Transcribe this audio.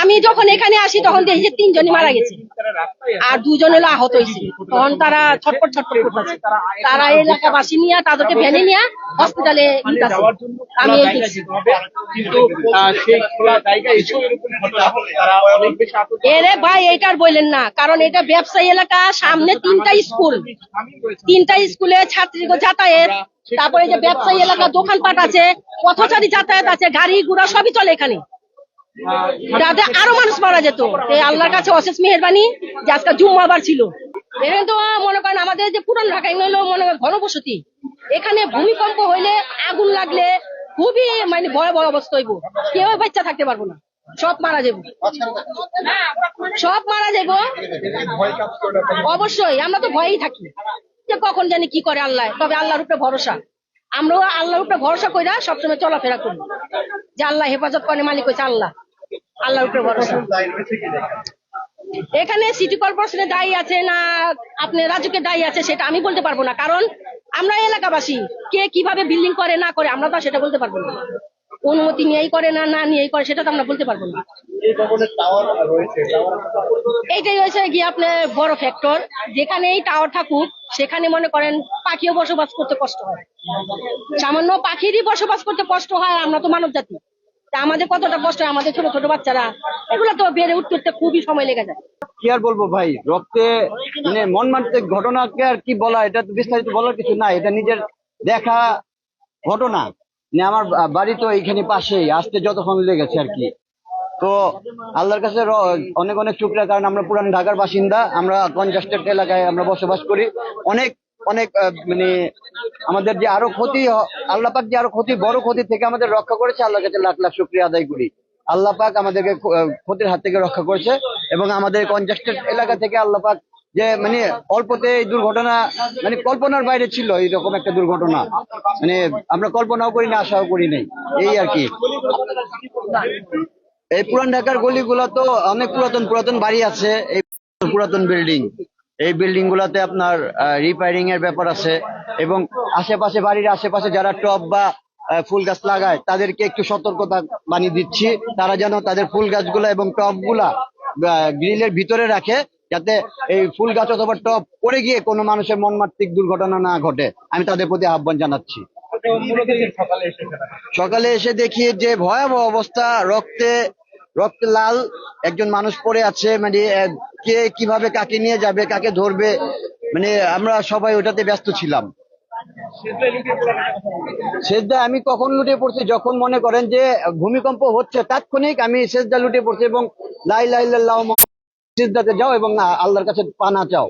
আমি যখন এখানে আসি তখন দেখি যে 3 জনই মারা গেছে আর 2 জন হলো আহত হয়েছে। তখন তারা ছটপট ছটপট করতেছে, তারা এলাকাবাসী নিয়ে তাদেরকে ভ্যানে নিয়ে হসপিটালে নিতেছে। আমি এই দেখছি। কিন্তু সেই খোলা জায়গায় এসেও এরকম ঘটনা হলে তারা অনেক বেশি আতঙ্ক। এরে ভাই এটার বললেন না, কারণ এটা ব্যবসায়ী এলাকা, সামনে 3টা স্কুলে ছাত্রীদের যাতায়াত, তারপরে যে ব্যবসায়ী এলাকা, দোকানপাট আছে, পথচারী যাতায়াত আছে, গাড়ি ঘোড়া সবই চলে এখানে। যাতে আরো মানুষ মারা যেত। এই আল্লাহর কাছে অশেষ মেহেরবানি যে আজকে জুম্মাবার ছিল। এখানে তো মনে করেন আমাদের যে পুরান ঢাকা এগুলো মনে করেন ঘনবসতি, এখানে ভূমিকম্প হইলে আগুন লাগলে খুবই মানে ভয়াবহ অবস্থা হইব, কেউ বাচ্চা থাকতে পারবো না, সব মারা যাবো, সব মারা যাবো। অবশ্যই আমরা তো ভয়েই থাকি যে কখন জানি কি করে আল্লাহ, তবে আল্লাহর উপরে ভরসা। আমরাও আল্লাহর উপরে ভরসা কইরা সবসময় চলাফেরা করি যে আল্লাহ হেফাজত করে, মালিক হচ্ছে আল্লাহ, আল্লাহর উপরে ভরসা। এখানে সিটি কর্পোরেশনের দায়ী আছে না আপনি রাজুকের দায়ী আছে সেটা আমি বলতে পারবো না, কারণ আমরা এলাকাবাসী, কে কিভাবে বিল্ডিং করে না করে আমরা তো সেটা বলতে পারবো না। অনুমতি নিয়েই করে না না নিয়েই করে সেটা তো আমরা বলতে পারবো না। এইটাই হয়েছে গিয়ে আপনার বড় ফ্যাক্টর, যেখানে এই টাওয়ার থাকুক সেখানে মনে করেন পাখিও বসবাস করতে কষ্ট হয়, সামান্য পাখিরই বসবাস করতে কষ্ট হয়। আমরা তো মানব জাতি, তা আমাদের কতটা কষ্ট হয়, আমাদের ছোট ছোট বাচ্চারা, এগুলো তো বেড়ে উঠতে খুবই সময় লেগে যায়। কি আর বলবো ভাই, রক্তে মানে মর্মান্তিক ঘটনাকে আর কি বলা, এটা তো বিস্তারিত বলার কিছু নাই, এটা নিজের দেখা ঘটনা। আমার বাড়ি তো এইখানে পাশেই, আসতে যতক্ষণ লেগেছে আর কি। তো আল্লাহর কাছে অনেক অনেক শুকরিয়া, কারণ আমরা পুরান ঢাকার বাসিন্দা, আমরা কনজাস্টেড এলাকায় আমরা বসবাস করি। অনেক অনেক মানে আমাদের যে আরো ক্ষতি, আল্লাহ পাক যে আরো ক্ষতি, বড় ক্ষতি থেকে আমাদের রক্ষা করেছে, আল্লাহর কাছে লাখ লাখ শুকরিয়া আদায় করি। আল্লাহ পাক আমাদেরকে ক্ষতির হাত থেকে রক্ষা করেছে, এবং আমাদের কনজাস্টেড এলাকা থেকে আল্লাহ পাক যে মানে অল্পতে এই দুর্ঘটনা মানে কল্পনার বাইরে ছিল, এইরকম একটা দুর্ঘটনা মানে আমরা কল্পনাও করি না, আশাও করি নাই, এই আর কি। এই পুরান ঢাকার গলিগুলা তো অনেক পুরাতন পুরাতন বাড়ি আছে, এই পুরাতন বিল্ডিং, এই বিল্ডিং গুলাতে আপনার রিপেয়ারিং এর ব্যাপার আছে, এবং আশেপাশে বাড়ির আশেপাশে যারা টব বা ফুল গাছ লাগায় তাদেরকে একটু সতর্কতা বানিয়ে দিচ্ছি, তারা যেন তাদের ফুল গাছগুলা এবং টব গুলা গ্রিলের ভিতরে রাখে, যাতে এই ফুল গাছ অথবা টব পড়ে গিয়ে কোনো মানুষের মর্মান্তিক দুর্ঘটনা না ঘটে। আমি তাদের প্রতি আহ্বান জানাচ্ছি। সকালে এসে দেখি যে ভয়াবহ অবস্থা, রক্তে রক্তে লাল একজন মানুষ পড়ে আছে, মানে কে কিভাবে কাকে নিয়ে যাবে, কাকে ধরবে, মানে আমরা সবাই ওটাতে ব্যস্ত ছিলাম। সেজদা আমি কখন লুটে পড়ছি, যখন মনে করেন যে ভূমিকম্প হচ্ছে তাৎক্ষণিক আমি সেজদা লুটে পড়ছি, এবং লা ইলাহা ইল্লাল্লাহ সিজদাতে যাও এবং আল্লাহর কাছে পানা চাও।